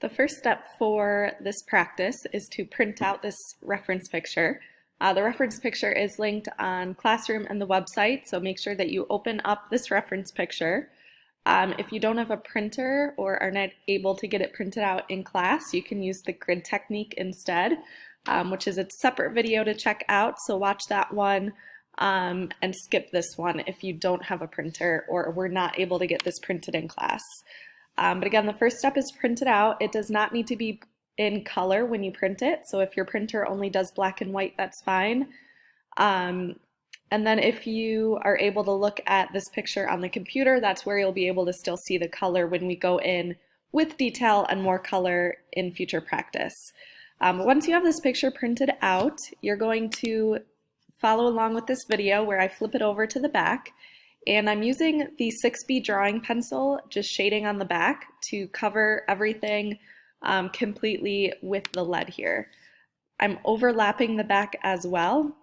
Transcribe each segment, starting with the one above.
The first step for this practice is to print out this reference picture. The reference picture is linked on Classroom and the website, so make sure that you open up this reference picture. If you don't have a printer or are not able to get it printed out in class, you can use the grid technique instead, which is a separate video to check out, so watch that one and skip this one if you don't have a printer or were not able to get this printed in class. But again, the first step is print it out. It does not need to be in color when you print it. So if your printer only does black and white, that's fine. And then if you are able to look at this picture on the computer, that's where you'll be able to still see the color when we go in with detail and more color in future practice. Once you have this picture printed out, you're going to follow along with this video where I flip it over to the back. And I'm using the 6B drawing pencil, just shading on the back to cover everything completely with the lead here. I'm overlapping the back as well.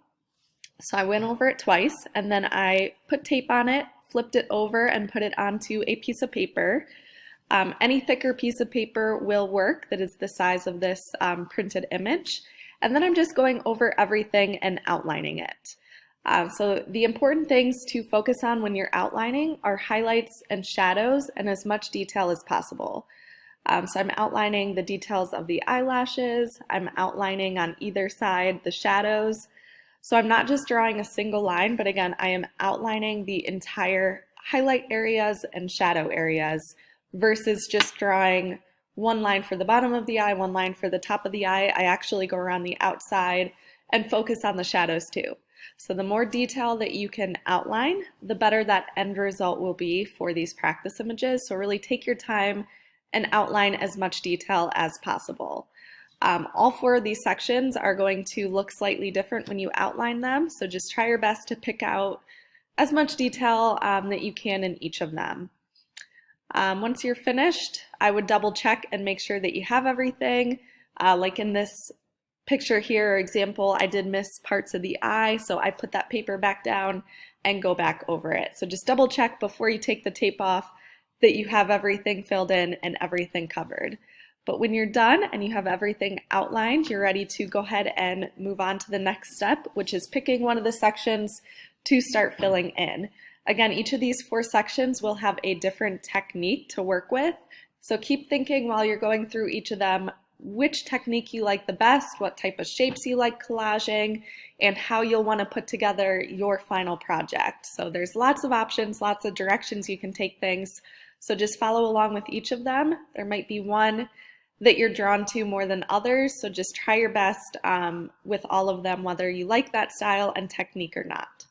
So I went over it twice and then I put tape on it, flipped it over and put it onto a piece of paper. Any thicker piece of paper will work that is the size of this printed image. And then I'm just going over everything and outlining it. So the important things to focus on when you're outlining are highlights and shadows and as much detail as possible. So I'm outlining the details of the eyelashes, I'm outlining on either side the shadows. So I'm not just drawing a single line, but again, I am outlining the entire highlight areas and shadow areas versus just drawing one line for the bottom of the eye, one line for the top of the eye. I actually go around the outside and focus on the shadows too. So the more detail that you can outline, the better that end result will be for these practice images. So really take your time and outline as much detail as possible. All four of these sections are going to look slightly different when you outline them. So just try your best to pick out as much detail that you can in each of them. Once you're finished, I would double check and make sure that you have everything. Like in this picture here or example, I did miss parts of the eye, so I put that paper back down and go back over it. So just double check before you take the tape off that you have everything filled in and everything covered. But when you're done and you have everything outlined, you're ready to go ahead and move on to the next step, which is picking one of the sections to start filling in. Again, each of these four sections will have a different technique to work with. So keep thinking while you're going through each of them which technique you like the best, what type of shapes you like collaging, and how you'll want to put together your final project. So there's lots of options, lots of directions you can take things. So just follow along with each of them. There might be one that you're drawn to more than others, so just try your best with all of them, whether you like that style and technique or not.